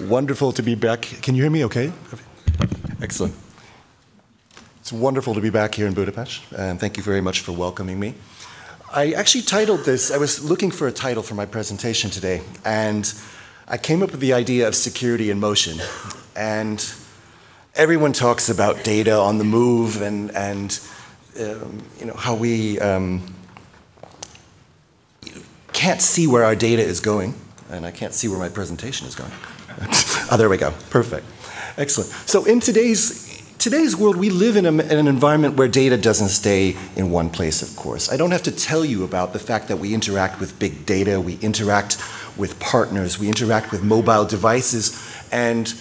Wonderful to be back. Can you hear me okay? Excellent. It's wonderful to be back here in Budapest, and thank you very much for welcoming me. I actually titled this, I was looking for a title for my presentation today, and I came up with the idea of security in motion. And everyone talks about data on the move and you know, how we can't see where our data is going, and I can't see where my presentation is going. Oh, there we go. Perfect. Excellent. So in today's world, we live in an environment where data doesn't stay in one place, of course. I don't have to tell you about the fact that we interact with big data, we interact with partners, we interact with mobile devices and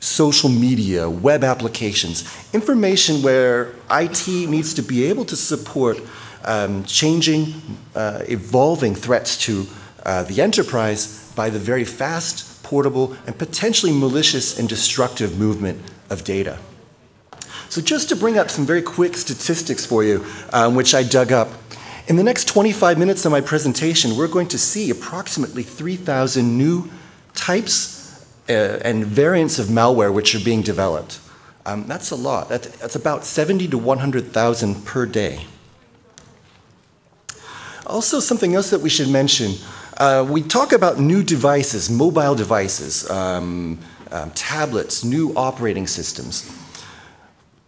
social media, web applications, information where IT needs to be able to support changing, evolving threats to the enterprise by the very fast, portable, and potentially malicious and destructive movement of data. So just to bring up some very quick statistics for you, which I dug up, in the next 25 minutes of my presentation, we're going to see approximately 3,000 new types and variants of malware which are being developed. That's a lot. That's about 70 to 100,000 per day. Also, something else that we should mention, we talk about new devices, mobile devices, tablets, new operating systems.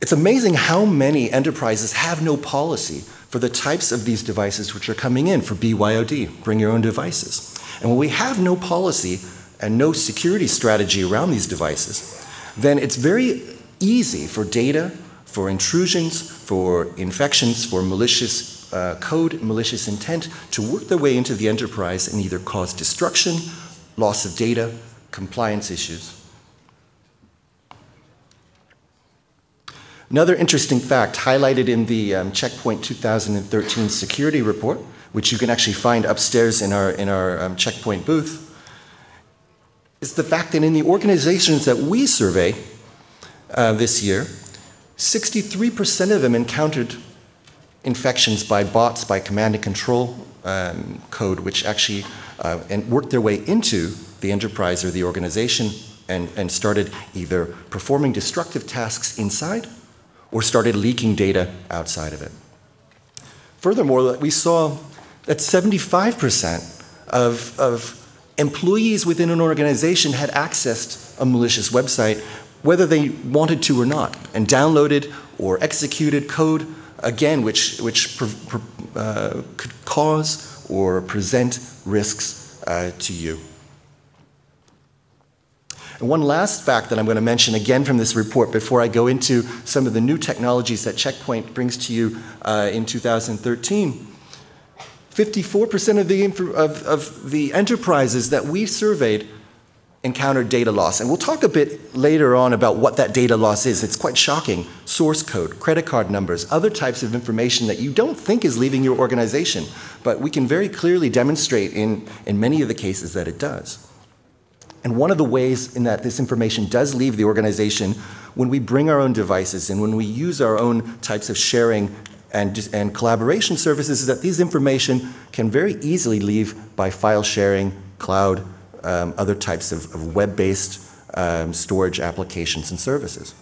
It's amazing how many enterprises have no policy for the types of these devices which are coming in for BYOD, bring your own devices. And when we have no policy and no security strategy around these devices, then it's very easy for data, for intrusions, for infections, for malicious code, malicious intent to work their way into the enterprise and either cause destruction, loss of data, compliance issues. Another interesting fact highlighted in the Checkpoint 2013 security report, which you can actually find upstairs in our Checkpoint booth, is the fact that in the organizations that we survey this year, 63% of them encountered infections by bots, by command and control code, which actually worked their way into the enterprise or the organization and started either performing destructive tasks inside or started leaking data outside of it. Furthermore, we saw that 75% of employees within an organization had accessed a malicious website, whether they wanted to or not, and downloaded or executed code, again, which could cause or present risks to you. And one last fact that I'm going to mention again from this report before I go into some of the new technologies that Checkpoint brings to you in 2013, 54% of the enterprises that we surveyed encountered data loss. And we'll talk a bit later on about what that data loss is. It's quite shocking. Source code, credit card numbers, other types of information that you don't think is leaving your organization, but we can very clearly demonstrate in many of the cases that it does. And one of the ways in that this information does leave the organization when we bring our own devices and when we use our own types of sharing and collaboration services is that these information can very easily leave by file sharing, cloud, other types of web-based storage applications and services.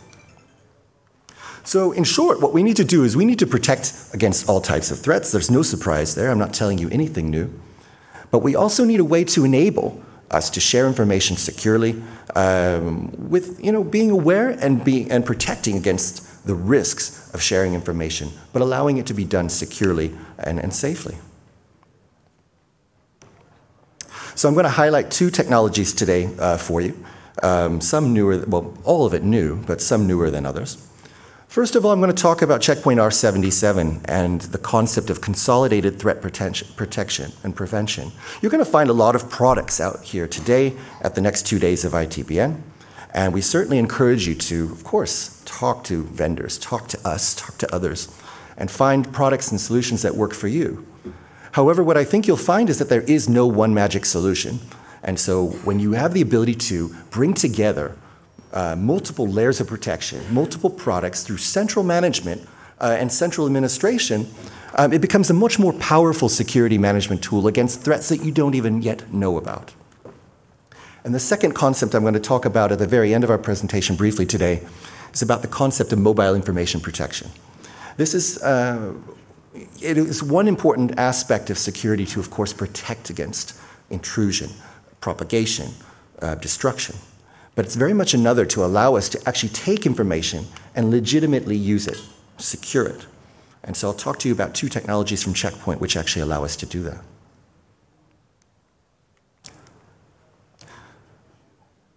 So in short, what we need to do is we need to protect against all types of threats. There's no surprise there. I'm not telling you anything new. But we also need a way to enable us to share information securely with being aware and protecting against the risks of sharing information, but allowing it to be done securely and safely. So I'm going to highlight two technologies today for you. Some newer, well, all of it new, but some newer than others. First of all, I'm going to talk about Checkpoint R77 and the concept of consolidated threat protection and prevention. You're going to find a lot of products out here today at the next 2 days of ITBN, and we certainly encourage you to, of course, talk to vendors, talk to us, talk to others, and find products and solutions that work for you. However, what I think you'll find is that there is no one magic solution, and so when you have the ability to bring together multiple layers of protection, multiple products through central management and central administration, it becomes a much more powerful security management tool against threats that you don't even yet know about. And the second concept I'm going to talk about at the very end of our presentation briefly today is about the concept of mobile information protection. This is, it is one important aspect of security to, of course, protect against intrusion, propagation, destruction. But it's very much another to allow us to actually take information and legitimately use it, secure it. And so I'll talk to you about two technologies from Check Point which actually allow us to do that.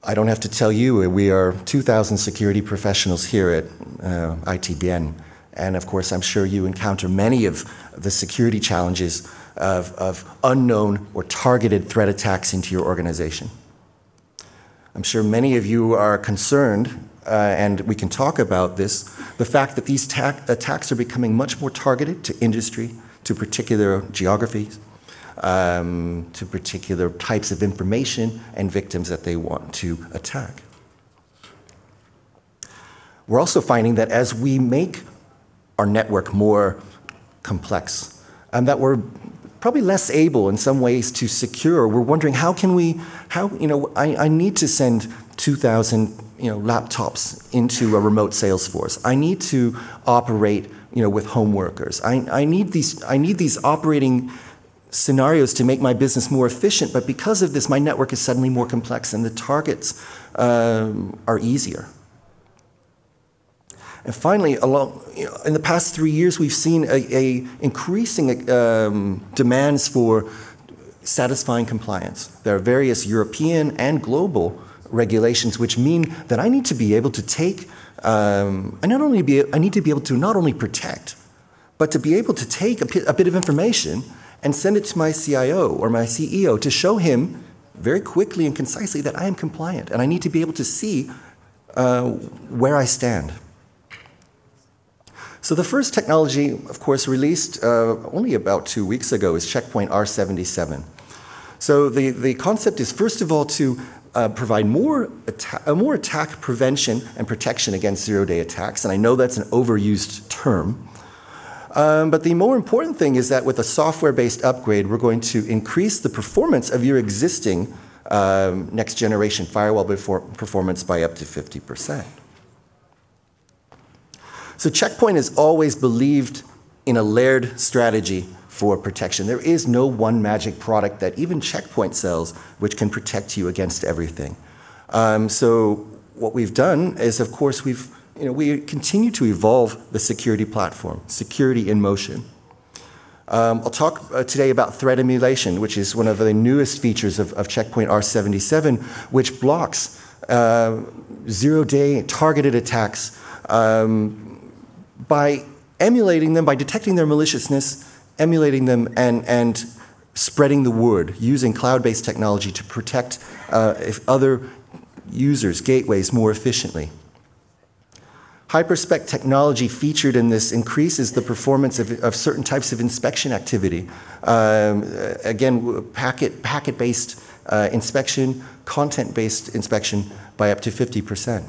I don't have to tell you, we are 2,000 security professionals here at ITBN. And of course, I'm sure you encounter many of the security challenges of unknown or targeted threat attacks into your organization. I'm sure many of you are concerned, and we can talk about this, the fact that these attacks are becoming much more targeted to industry, to particular geographies, to particular types of information and victims that they want to attack. We're also finding that as we make our network more complex, that we're probably less able in some ways to secure. We're wondering I need to send 2,000 laptops into a remote sales force. I need to operate with home workers. I need these operating scenarios to make my business more efficient, but because of this, my network is suddenly more complex and the targets are easier. And finally, in the past 3 years, we've seen increasing demands for satisfying compliance. There are various European and global regulations which mean that I need to be able to take, I need to be able to not only protect, but to be able to take a bit of information and send it to my CIO or my CEO to show him very quickly and concisely that I am compliant, and I need to be able to see where I stand. So the first technology, of course, released only about 2 weeks ago is Check Point R77. So the concept is, first of all, to provide more attack prevention and protection against zero-day attacks, and I know that's an overused term. But the more important thing is that with a software-based upgrade, we're going to increase the performance of your existing next-generation firewall performance by up to 50%. So Check Point has always believed in a layered strategy for protection. There is no one magic product that even Check Point sells which can protect you against everything. So what we've done is, of course, we continue to evolve the security platform, security in motion. I'll talk today about threat emulation, which is one of the newest features of Check Point R77, which blocks zero-day targeted attacks by emulating them, by detecting their maliciousness, emulating them, and spreading the word, using cloud-based technology to protect other users, gateways, more efficiently. Hyperspec technology featured in this increases the performance of certain types of inspection activity. Again, packet-based inspection, content-based inspection by up to 50%.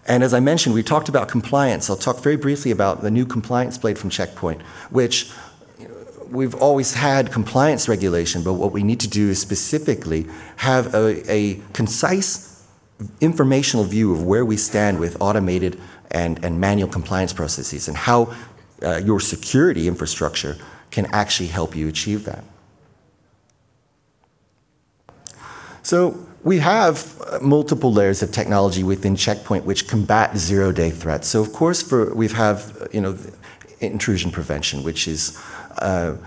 And as I mentioned, we talked about compliance. I'll talk very briefly about the new compliance blade from Check Point, which we've always had compliance regulation, but what we need to do is specifically have a concise informational view of where we stand with automated and manual compliance processes and how your security infrastructure can actually help you achieve that. So we have multiple layers of technology within Check Point which combat zero-day threats. So of course, we have intrusion prevention, which is, of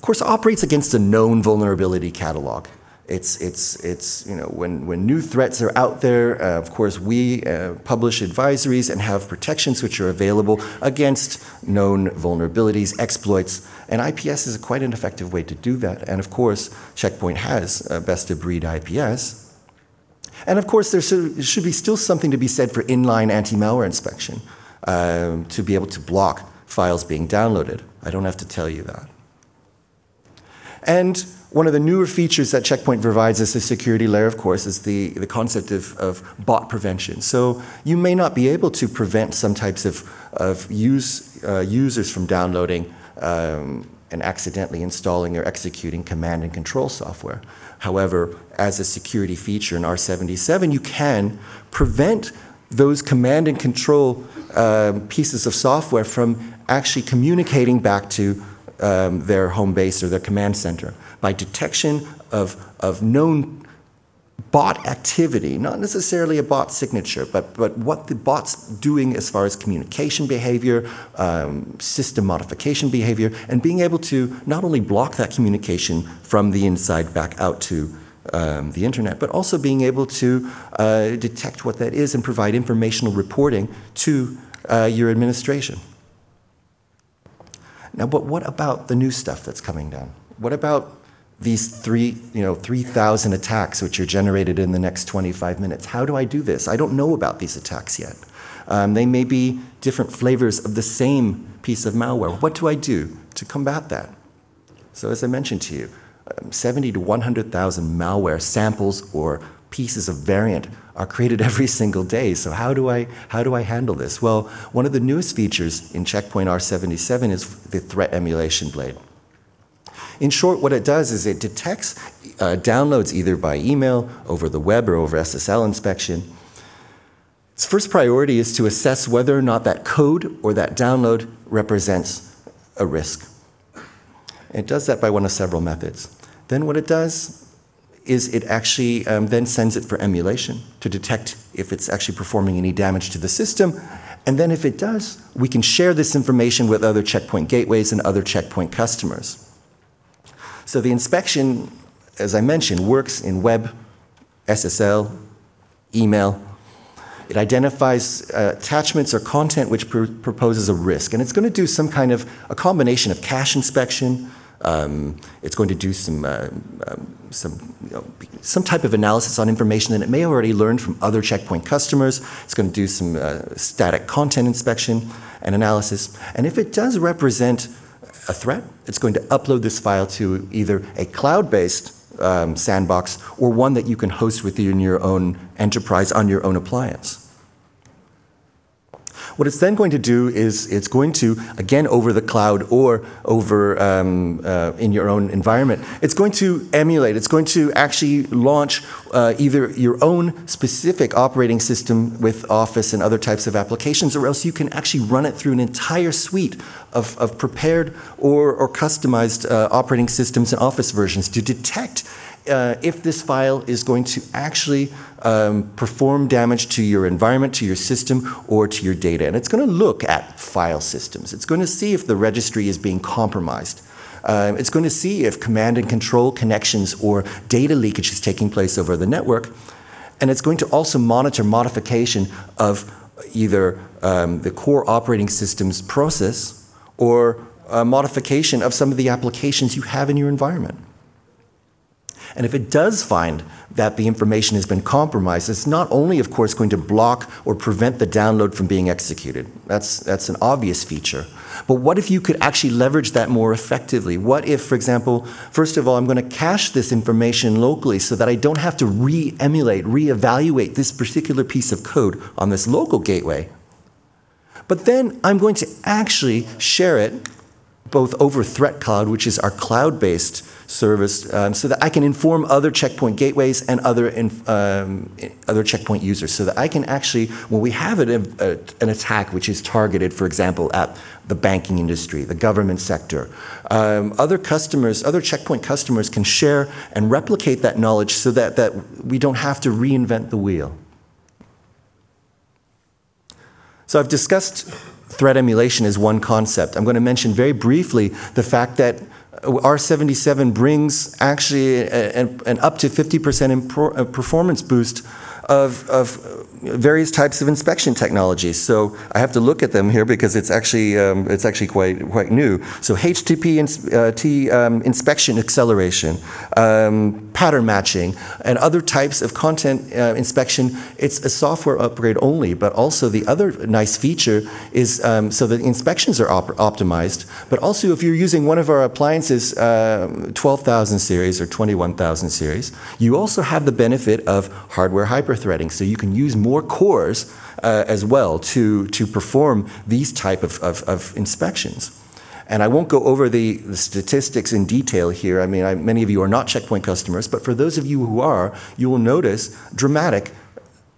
course, operates against a known vulnerability catalog. It's when new threats are out there, of course, we publish advisories and have protections which are available against known vulnerabilities, exploits, and IPS is quite an effective way to do that. And of course, Check Point has best-of-breed IPS. And of course, there should be still something to be said for inline anti-malware inspection to be able to block files being downloaded. I don't have to tell you that. And one of the newer features that Check Point provides as a security layer, of course, is the concept of bot prevention. So you may not be able to prevent some types of users from downloading and accidentally installing or executing command and control software. However, as a security feature in R77, you can prevent those command and control pieces of software from actually communicating back to their home base or their command center by detection of known bot activity, not necessarily a bot signature, but what the bot's doing as far as communication behavior, system modification behavior, and being able to not only block that communication from the inside back out to the internet, but also being able to detect what that is and provide informational reporting to your administration. Now, but what about the new stuff that's coming down? What about these 3,000 attacks which are generated in the next 25 minutes? How do I do this? I don't know about these attacks yet. They may be different flavors of the same piece of malware. What do I do to combat that? So as I mentioned to you, 70 to 100,000 malware samples or pieces of variant are created every single day. So how do I handle this? Well, one of the newest features in Checkpoint R77 is the threat emulation blade. In short, what it does is it detects downloads either by email, over the web, or over SSL inspection. Its first priority is to assess whether or not that code or that download represents a risk. And it does that by one of several methods. Then what it does is it actually then sends it for emulation to detect if it's actually performing any damage to the system. And then if it does, we can share this information with other Checkpoint gateways and other Checkpoint customers. So the inspection, as I mentioned, works in web, SSL, email. It identifies attachments or content which proposes a risk. And it's going to do some kind of a combination of cache inspection. It's going to do some type of analysis on information that it may have already learned from other Checkpoint customers. It's going to do some static content inspection and analysis. And if it does represent a threat, it's going to upload this file to either a cloud-based sandbox or one that you can host within your own enterprise on your own appliance. What it's then going to do is it's going to, again, over the cloud or over in your own environment, it's going to emulate, it's going to actually launch either your own specific operating system with Office and other types of applications, or else you can actually run it through an entire suite of prepared or customized operating systems and Office versions to detect if this file is going to actually perform damage to your environment, to your system, or to your data. And it's going to look at file systems. It's going to see if the registry is being compromised. It's going to see if command and control connections or data leakage is taking place over the network. And it's going to also monitor modification of either the core operating system's process or modification of some of the applications you have in your environment. And if it does find that the information has been compromised, it's not only, of course, going to block or prevent the download from being executed. That's an obvious feature. But what if you could actually leverage that more effectively? What if, for example, first of all, I'm going to cache this information locally so that I don't have to re-emulate, re-evaluate this particular piece of code on this local gateway. But then I'm going to actually share it both over Threat Cloud, which is our cloud-based service, so that I can inform other Checkpoint gateways and other Checkpoint users, so that I can actually, when we have an attack which is targeted, for example, at the banking industry, the government sector, other customers, other Checkpoint customers can share and replicate that knowledge so that we don't have to reinvent the wheel. So I've discussed threat emulation as one concept. I'm going to mention very briefly the fact that R77 brings actually an up to 50% performance boost of various types of inspection technologies. So I have to look at them here because it's actually quite new. So HTTP inspection acceleration, pattern matching, and other types of content inspection. It's a software upgrade only, but also the other nice feature is so the inspections are optimized, but also if you're using one of our appliances, 12,000 series or 21,000 series, you also have the benefit of hardware hyperthreading, so you can use more cores as well to perform these type of inspections. And I won't go over the statistics in detail here. I mean, many of you are not Checkpoint customers, but for those of you who are, you will notice dramatic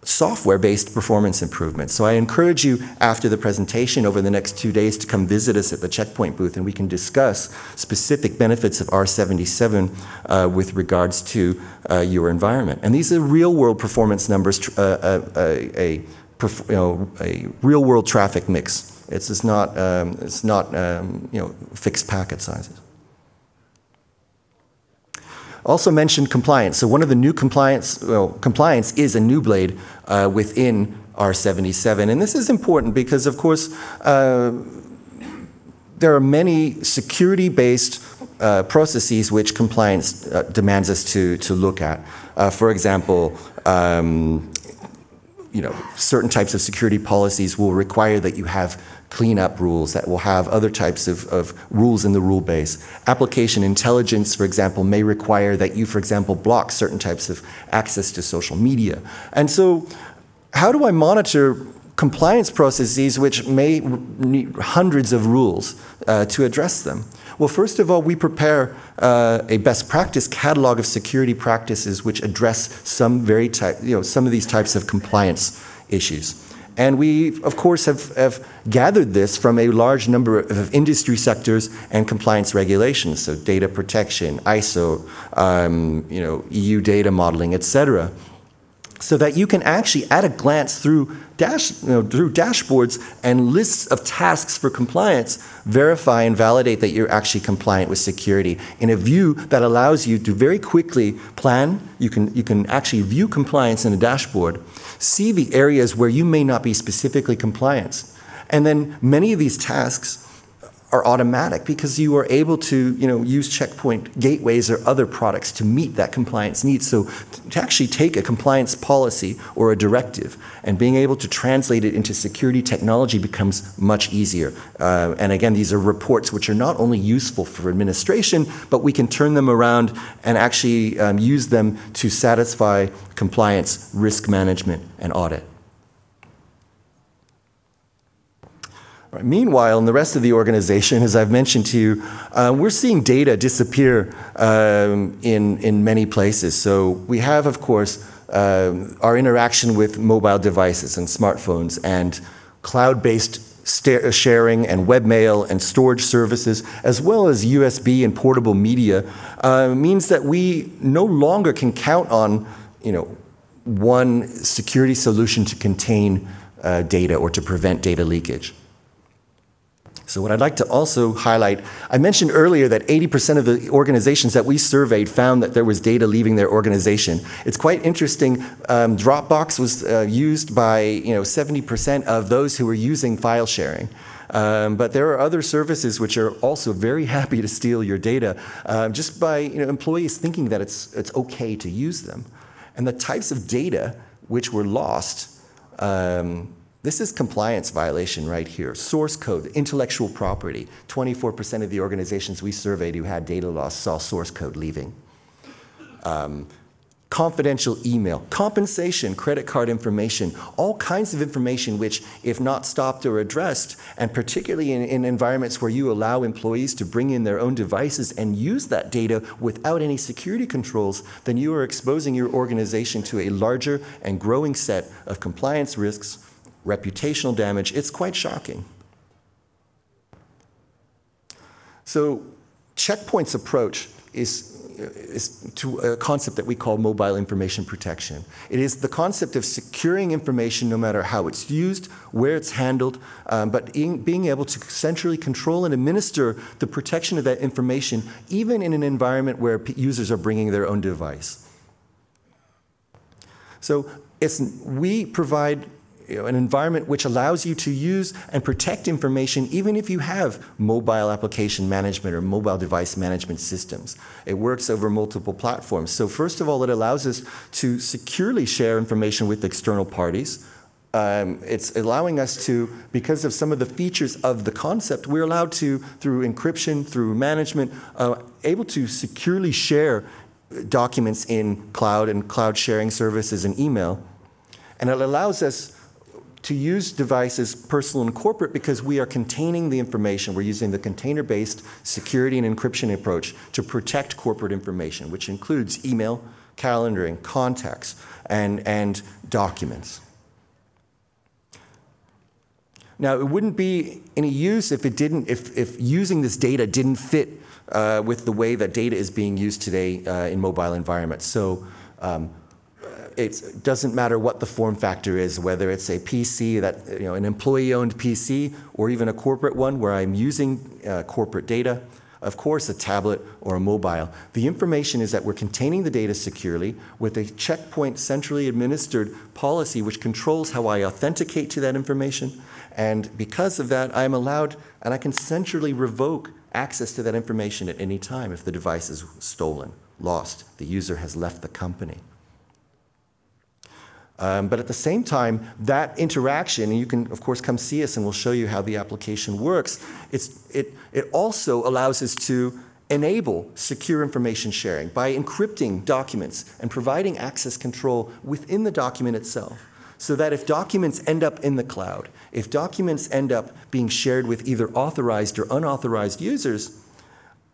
software-based performance improvements. So I encourage you after the presentation over the next 2 days to come visit us at the Checkpoint booth, and we can discuss specific benefits of R77 with regards to your environment. And these are real-world performance numbers, a real-world traffic mix. It's not fixed packet sizes. Also mentioned compliance. So one of the new compliance is a new blade within R77. And this is important because, of course, there are many security-based processes which compliance demands us to look at. For example, certain types of security policies will require that you have cleanup rules, that will have other types of rules in the rule base. Application intelligence, for example, may require that you, for example, block certain types of access to social media. And so how do I monitor compliance processes which may need hundreds of rules to address them? Well, first of all, we prepare a best practice catalog of security practices which address some of these types of compliance issues. And we, of course, have gathered this from a large number of industry sectors and compliance regulations, so data protection, ISO, EU data modeling, et cetera, so that you can actually, at a glance through dashboards and lists of tasks for compliance, verify and validate that you're actually compliant with security in a view that allows you to very quickly plan. You can actually view compliance in a dashboard, see the areas where you may not be specifically compliant, and then many of these tasks are automatic because you are able to use Checkpoint gateways or other products to meet that compliance need. So to actually take a compliance policy or a directive and being able to translate it into security technology becomes much easier. And again, these are reports which are not only useful for administration, but we can turn them around and actually use them to satisfy compliance, risk management, and audit. Right. Meanwhile, in the rest of the organization, as I've mentioned to you, we're seeing data disappear in many places. So we have, of course, our interaction with mobile devices and smartphones and cloud-based sharing and webmail and storage services, as well as USB and portable media, means that we no longer can count on one security solution to contain data or to prevent data leakage. So what I'd like to also highlight, I mentioned earlier that 80% of the organizations that we surveyed found that there was data leaving their organization. It's quite interesting. Dropbox was used by 70% of those who were using file sharing. But there are other services which are also very happy to steal your data just by employees thinking that it's okay to use them. And the types of data which were lost, this is compliance violation right here. Source code, intellectual property. 24% of the organizations we surveyed who had data loss saw source code leaving. Confidential email, compensation, credit card information, all kinds of information which, if not stopped or addressed, and particularly in environments where you allow employees to bring in their own devices and use that data without any security controls, then you are exposing your organization to a larger and growing set of compliance risks, reputational damage. It's quite shocking. So Checkpoint's approach is to a concept that we call mobile information protection. It is the concept of securing information no matter how it's used, where it's handled, but being able to centrally control and administer the protection of that information even in an environment where users are bringing their own device. So we provide an environment which allows you to use and protect information even if you have mobile application management or mobile device management systems. It works over multiple platforms. So first of all, it allows us to securely share information with external parties. It's allowing us to, because of some of the features of the concept, we're allowed to, through encryption, through management, able to securely share documents in cloud and cloud sharing services and email. And it allows us to use devices personal and corporate because we are containing the information. We're using the container-based security and encryption approach to protect corporate information, which includes email, calendaring, contacts, and documents. Now, it wouldn't be any use if using this data didn't fit with the way that data is being used today in mobile environments. So it doesn't matter what the form factor is, whether it's a PC, an employee-owned PC, or even a corporate one where I'm using corporate data, of course a tablet or a mobile. The information is that we're containing the data securely with a checkpoint centrally administered policy which controls how I authenticate to that information. And because of that, I'm allowed, and I can centrally revoke access to that information at any time if the device is stolen, lost, the user has left the company. But at the same time, that interaction, and you can, of course, come see us and we'll show you how the application works, it also allows us to enable secure information sharing by encrypting documents and providing access control within the document itself. So that if documents end up in the cloud, if documents end up being shared with either authorized or unauthorized users,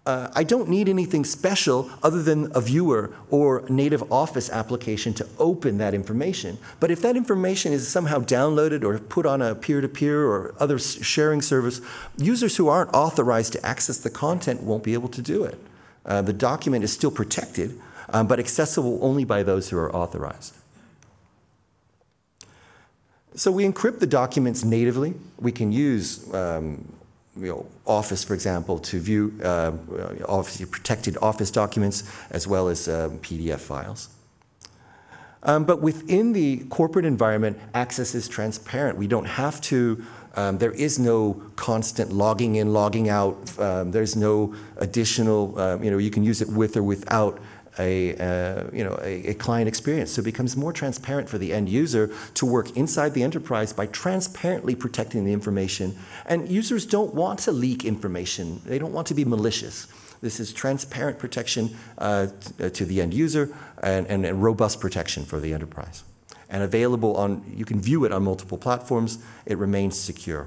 I don't need anything special other than a viewer or native Office application to open that information. But if that information is somehow downloaded or put on a peer-to-peer or other sharing service, users who aren't authorized to access the content won't be able to do it. The document is still protected, but accessible only by those who are authorized. So we encrypt the documents natively. We can use Office, for example, to view obviously protected Office documents as well as PDF files. But within the corporate environment, access is transparent. We don't have to, there is no constant logging in, logging out. There's no additional, you can use it with or without a client experience. So it becomes more transparent for the end user to work inside the enterprise by transparently protecting the information. And users don't want to leak information. They don't want to be malicious. This is transparent protection to the end user and robust protection for the enterprise. And available on, you can view it on multiple platforms. It remains secure.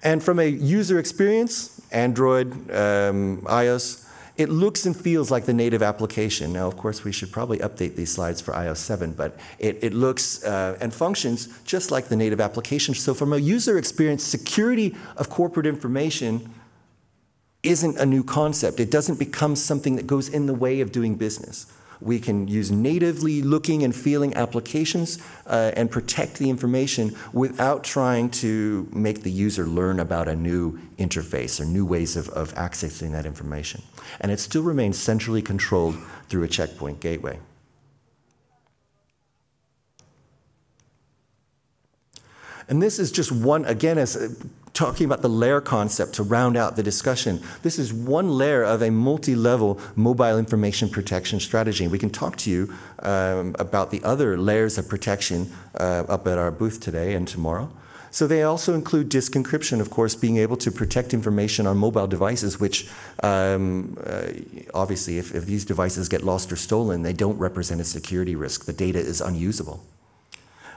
And from a user experience, Android, iOS, it looks and feels like the native application. Now, of course, we should probably update these slides for iOS 7, but it looks and functions just like the native application. So from a user experience, security of corporate information isn't a new concept. It doesn't become something that goes in the way of doing business. We can use natively looking and feeling applications and protect the information without trying to make the user learn about a new interface or new ways of accessing that information. And it still remains centrally controlled through a checkpoint gateway. And this is just one, again, as talking about the layer concept to round out the discussion. This is one layer of a multi-level mobile information protection strategy. And we can talk to you about the other layers of protection up at our booth today and tomorrow. So they also include disk encryption, of course, being able to protect information on mobile devices, which obviously if these devices get lost or stolen, they don't represent a security risk. The data is unusable.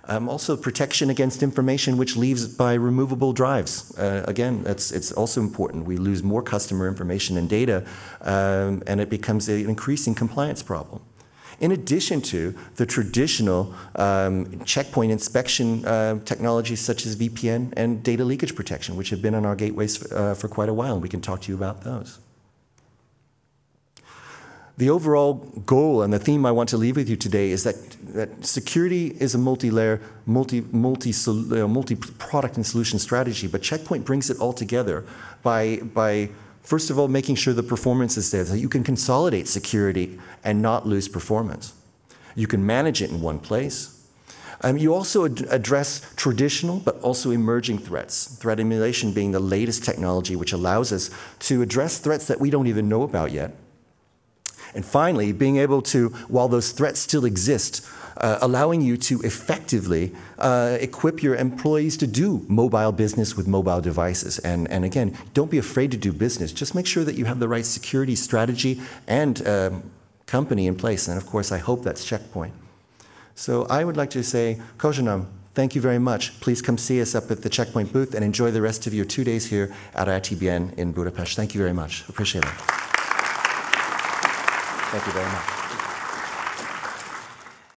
Also protection against information which leaves by removable drives. Again, it's also important. We lose more customer information and data, and it becomes an increasing compliance problem. In addition to the traditional checkpoint inspection technologies such as VPN and data leakage protection, which have been on our gateways for quite a while, and we can talk to you about those. The overall goal and the theme I want to leave with you today is that security is a multi-layer, multi-product and solution strategy, but Checkpoint brings it all together by first of all making sure the performance is there, so that you can consolidate security and not lose performance. You can manage it in one place. You also address traditional but also emerging threats, threat emulation being the latest technology which allows us to address threats that we don't even know about yet. And finally, being able to, while those threats still exist, allowing you to effectively equip your employees to do mobile business with mobile devices. And again, don't be afraid to do business. Just make sure that you have the right security strategy and company in place. And of course, I hope that's Checkpoint. So I would like to say, Kojanam, thank you. thank you very much. Please come see us up at the Checkpoint booth and enjoy the rest of your 2 days here at ITBN in Budapest. Thank you very much. Appreciate it. Thank you very much.